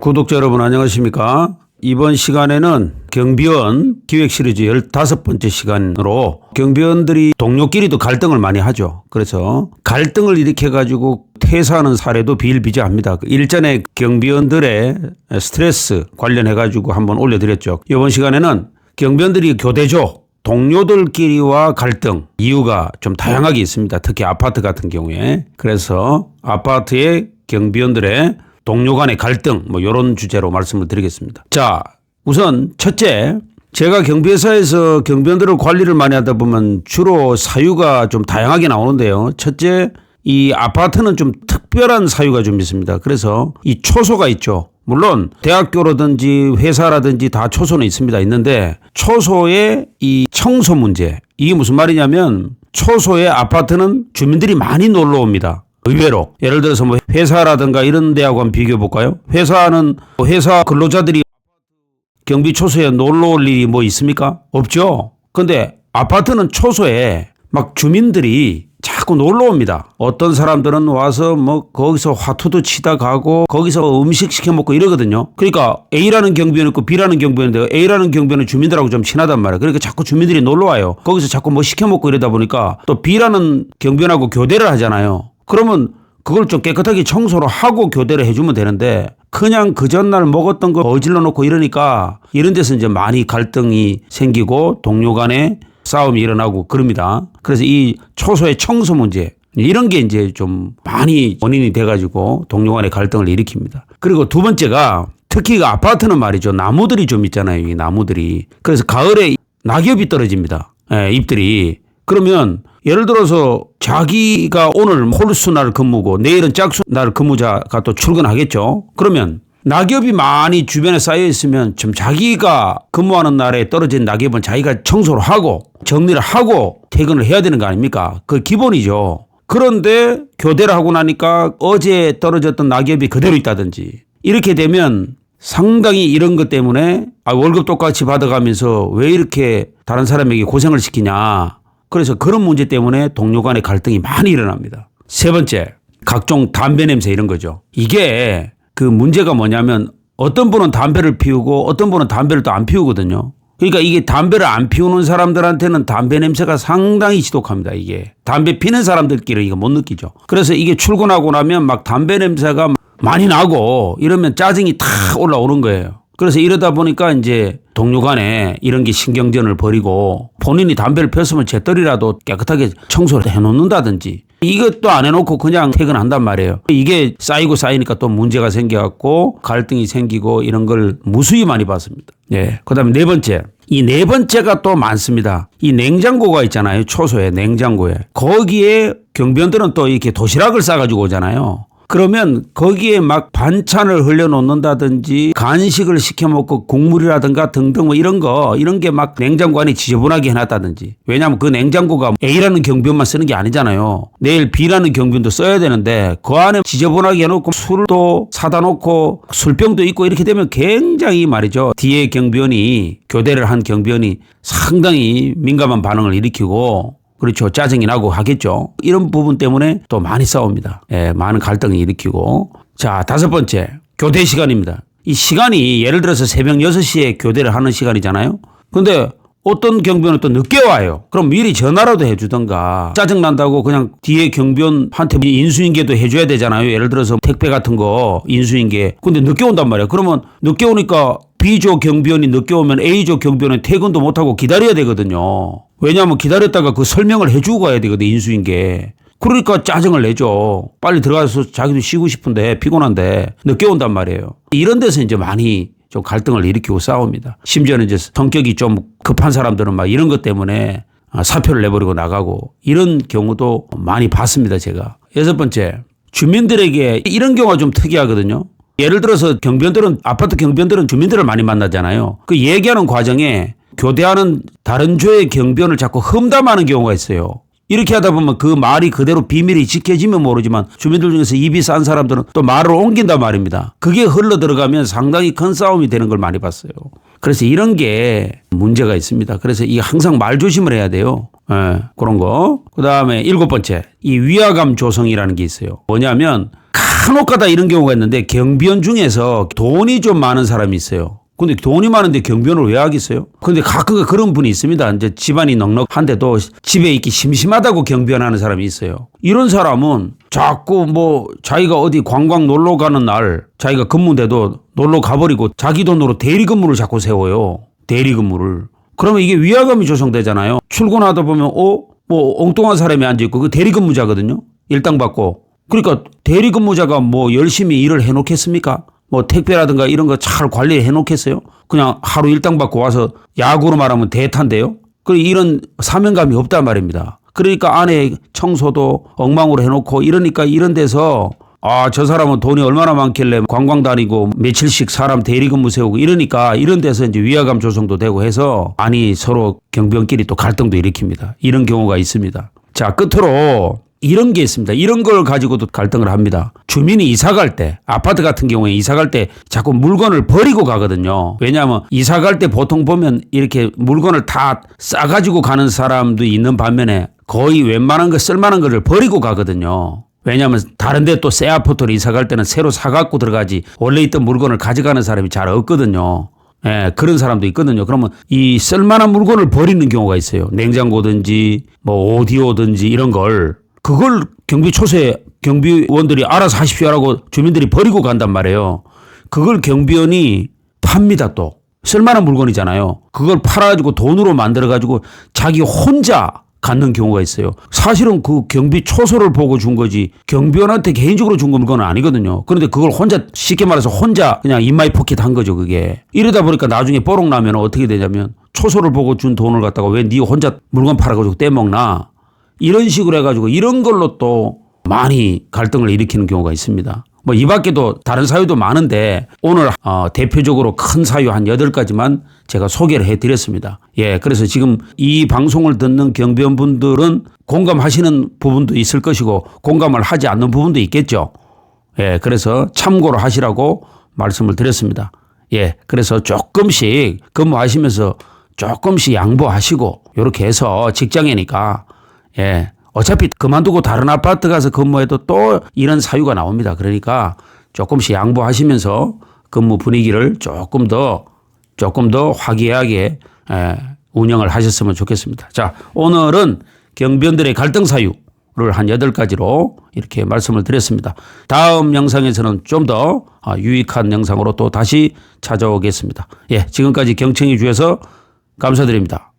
구독자 여러분 안녕하십니까? 이번 시간에는 경비원 기획 시리즈 15번째 시간으로 경비원들이 동료끼리도 갈등을 많이 하죠. 그래서 갈등을 일으켜가지고 퇴사하는 사례도 비일비재합니다. 일전에 경비원들의 스트레스 관련해가지고 한번 올려드렸죠. 이번 시간에는 경비원들이 교대조 동료들끼리와 갈등 이유가 좀 다양하게 있습니다. 특히 아파트 같은 경우에. 그래서 아파트의 경비원들의 동료 간의 갈등 이런 주제로 말씀을 드리겠습니다. 자, 우선 첫째, 제가 경비회사에서 경비원들을 관리를 많이 하다 보면 주로 사유가 좀 다양하게 나오는데요. 첫째, 이 아파트는 좀 특별한 사유가 좀 있습니다. 그래서 이 초소가 있죠. 물론 대학교라든지 회사라든지 다 초소는 있는데 초소의 이 청소 문제, 이게 무슨 말이냐면 초소의 아파트는 주민들이 많이 놀러 옵니다. 의외로. 예를 들어서 회사라든가 이런 데하고 한번 비교해 볼까요? 회사는 회사 근로자들이 경비 초소에 놀러 올 일이 있습니까? 없죠. 근데 아파트는 초소에 막 주민들이 자꾸 놀러 옵니다. 어떤 사람들은 와서 거기서 화투도 치다 가고 거기서 음식 시켜 먹고 이러거든요. 그러니까 A라는 경비원 있고 B라는 경비원인데 A라는 경비원은 주민들하고 좀 친하단 말이에요. 그러니까 자꾸 주민들이 놀러 와요. 거기서 자꾸 시켜 먹고 이러다 보니까 또 B라는 경비원하고 교대를 하잖아요. 그러면 그걸 좀 깨끗하게 청소를 하고 교대를 해주면 되는데 그냥 그 전날 먹었던 거 어질러 놓고 이러니까 이런 데서 이제 많이 갈등이 생기고 동료 간에 싸움이 일어나고 그럽니다. 그래서 이 초소의 청소 문제 이런 게 이제 좀 많이 원인이 돼가지고 동료 간의 갈등을 일으킵니다. 그리고 두 번째가 특히 아파트는 말이죠. 나무들이 좀 있잖아요. 이 나무들이. 그래서 가을에 낙엽이 떨어집니다. 잎들이. 그러면 예를 들어서 자기가 오늘 홀수 날 근무고 내일은 짝수 날 근무자가 또 출근하겠죠. 그러면 낙엽이 많이 주변에 쌓여 있으면 좀 자기가 근무하는 날에 떨어진 낙엽은 자기가 청소를 하고 정리를 하고 퇴근을 해야 되는 거 아닙니까? 그 기본이죠. 그런데 교대를 하고 나니까 어제 떨어졌던 낙엽이 그대로 있다든지 이렇게 되면 상당히 이런 것 때문에 월급 똑같이 받아가면서 왜 이렇게 다른 사람에게 고생을 시키냐. 그래서 그런 문제 때문에 동료 간의 갈등이 많이 일어납니다. 세 번째, 각종 담배 냄새 이런 거죠. 이게 그 문제가 뭐냐면 어떤 분은 담배를 피우고 어떤 분은 담배를 또 안 피우거든요. 그러니까 이게 담배를 안 피우는 사람들한테는 담배 냄새가 상당히 지독합니다. 이게 담배 피는 사람들끼리 이거 못 느끼죠. 그래서 이게 출근하고 나면 막 담배 냄새가 많이 나고 이러면 짜증이 탁 올라오는 거예요. 그래서 이러다 보니까 이제 동료 간에 이런 게 신경전을 벌이고 본인이 담배를 폈으면 재떨이라도 깨끗하게 청소를 해놓는다든지 이것도 안 해놓고 그냥 퇴근한단 말이에요. 이게 쌓이고 쌓이니까 또 문제가 생겨갖고 갈등이 생기고 이런 걸 무수히 많이 봤습니다. 예. 그 다음에 네 번째. 이 네 번째가 또 많습니다. 이 냉장고가 있잖아요. 초소에 냉장고에. 거기에 경비원들은 또 이렇게 도시락을 싸가지고 오잖아요. 그러면 거기에 막 반찬을 흘려놓는다든지 간식을 시켜먹고 국물이라든가 등등 이런 게 막 냉장고 안에 지저분하게 해놨다든지. 왜냐하면 그 냉장고가 A라는 경비원만 쓰는 게 아니잖아요. 내일 B라는 경비원도 써야 되는데 그 안에 지저분하게 해놓고 술도 사다 놓고 술병도 있고 이렇게 되면 굉장히 말이죠. 뒤에 경비원이 교대를 한 경비원이 상당히 민감한 반응을 일으키고 그렇죠. 짜증이 나고 하겠죠. 이런 부분 때문에 또 많이 싸웁니다. 예, 많은 갈등을 일으키고. 자, 다섯 번째. 교대 시간입니다. 이 시간이 예를 들어서 새벽 6시에 교대를 하는 시간이잖아요. 근데 어떤 경비원은 또 늦게 와요. 그럼 미리 전화라도 해주던가. 짜증난다고 그냥 뒤에 경비원한테 인수인계도 해줘야 되잖아요. 예를 들어서 택배 같은 거 인수인계. 근데 늦게 온단 말이에요. 그러면 늦게 오니까 B조 경비원이 늦게 오면 A조 경비원은 퇴근도 못하고 기다려야 되거든요. 왜냐하면 기다렸다가 그 설명을 해주고 가야 되거든, 인수인계. 그러니까 짜증을 내죠. 빨리 들어가서 자기도 쉬고 싶은데 피곤한데 늦게 온단 말이에요. 이런 데서 이제 많이 좀 갈등을 일으키고 싸웁니다. 심지어는 이제 성격이 좀 급한 사람들은 막 이런 것 때문에 사표를 내버리고 나가고 이런 경우도 많이 봤습니다, 제가. 여섯 번째, 주민들에게 이런 경우가 좀 특이하거든요. 예를 들어서 아파트 경비원들은 주민들을 많이 만나잖아요. 그 얘기하는 과정에 교대하는 다른 조의 경비원을 자꾸 험담하는 경우가 있어요. 이렇게 하다 보면 그 말이 그대로 비밀이 지켜지면 모르지만 주민들 중에서 입이 싼 사람들은 또 말을 옮긴단 말입니다. 그게 흘러 들어가면 상당히 큰 싸움이 되는 걸 많이 봤어요. 그래서 이런 게 문제가 있습니다. 그래서 이 항상 말 조심을 해야 돼요. 예, 그런 거. 그 다음에 일곱 번째, 이 위화감 조성이라는 게 있어요. 뭐냐면 간혹가다 이런 경우가 있는데 경비원 중에서 돈이 좀 많은 사람이 있어요. 근데 돈이 많은데 경비원을 왜 하겠어요? 근데 가끔 그런 분이 있습니다. 이제 집안이 넉넉한데도 집에 있기 심심하다고 경비원 하는 사람이 있어요. 이런 사람은 자꾸 뭐 자기가 어디 관광 놀러 가는 날 자기가 근무대도 놀러 가버리고 자기 돈으로 대리 근무를 자꾸 세워요. 대리 근무를. 그러면 이게 위화감이 조성되잖아요. 출근하다 보면 뭐 엉뚱한 사람이 앉아있고 그 대리 근무자거든요. 일당 받고. 그러니까 대리 근무자가 뭐 열심히 일을 해놓겠습니까? 뭐 택배라든가 이런 거 잘 관리해 놓겠어요? 그냥 하루 일당 받고 와서 야구로 말하면 대타인데요. 그리고 이런 사명감이 없단 말입니다. 그러니까 안에 청소도 엉망으로 해놓고 이러니까 이런 데서 저 사람은 돈이 얼마나 많길래 관광 다니고 며칠씩 사람 대리근무 세우고 이러니까 이런 데서 이제 위화감 조성도 되고 해서 서로 경비원끼리 또 갈등도 일으킵니다. 이런 경우가 있습니다. 자, 끝으로 이런 게 있습니다. 이런 걸 가지고도 갈등을 합니다. 주민이 이사 갈 때, 아파트 같은 경우에 이사 갈 때 자꾸 물건을 버리고 가거든요. 왜냐하면 이사 갈 때 보통 보면 이렇게 물건을 다 싸가지고 가는 사람도 있는 반면에 거의 웬만한 거 쓸만한 거를 버리고 가거든요. 왜냐하면 다른 데 또 새 아파트로 이사 갈 때는 새로 사갖고 들어가지 원래 있던 물건을 가져가는 사람이 잘 없거든요. 예, 그런 사람도 있거든요. 그러면 이 쓸만한 물건을 버리는 경우가 있어요. 냉장고든지 뭐 오디오든지 이런 걸. 그걸 경비 초소에 경비원들이 알아서 하십시오라고 주민들이 버리고 간단 말이에요. 그걸 경비원이 팝니다 또. 쓸만한 물건이잖아요. 그걸 팔아가지고 돈으로 만들어가지고 자기 혼자 갖는 경우가 있어요. 사실은 그 경비 초소를 보고 준 거지 경비원한테 개인적으로 준 물건은 아니거든요. 그런데 그걸 혼자 쉽게 말해서 혼자 그냥 인마이 포켓 한 거죠 그게. 이러다 보니까 나중에 뽀록 나면 어떻게 되냐면 초소를 보고 준 돈을 갖다가 왜 네 혼자 물건 팔아가지고 떼먹나. 이런 식으로 해가지고 이런 걸로 또 많이 갈등을 일으키는 경우가 있습니다. 뭐 이 밖에도 다른 사유도 많은데 오늘 대표적으로 큰 사유 한 8가지만 제가 소개를 해드렸습니다. 예, 그래서 지금 이 방송을 듣는 경비원분들은 공감하시는 부분도 있을 것이고 공감을 하지 않는 부분도 있겠죠. 예, 그래서 참고를 하시라고 말씀을 드렸습니다. 예, 그래서 조금씩 근무하시면서 조금씩 양보하시고 이렇게 해서 직장이니까 예, 어차피 그만두고 다른 아파트 가서 근무해도 또 이런 사유가 나옵니다. 그러니까 조금씩 양보하시면서 근무 분위기를 조금 더 화기애애하게 운영을 하셨으면 좋겠습니다. 자, 오늘은 경비원들의 갈등 사유를 한 8가지로 이렇게 말씀을 드렸습니다. 다음 영상에서는 좀 더 유익한 영상으로 또 다시 찾아오겠습니다. 예, 지금까지 경청해 주셔서 감사드립니다.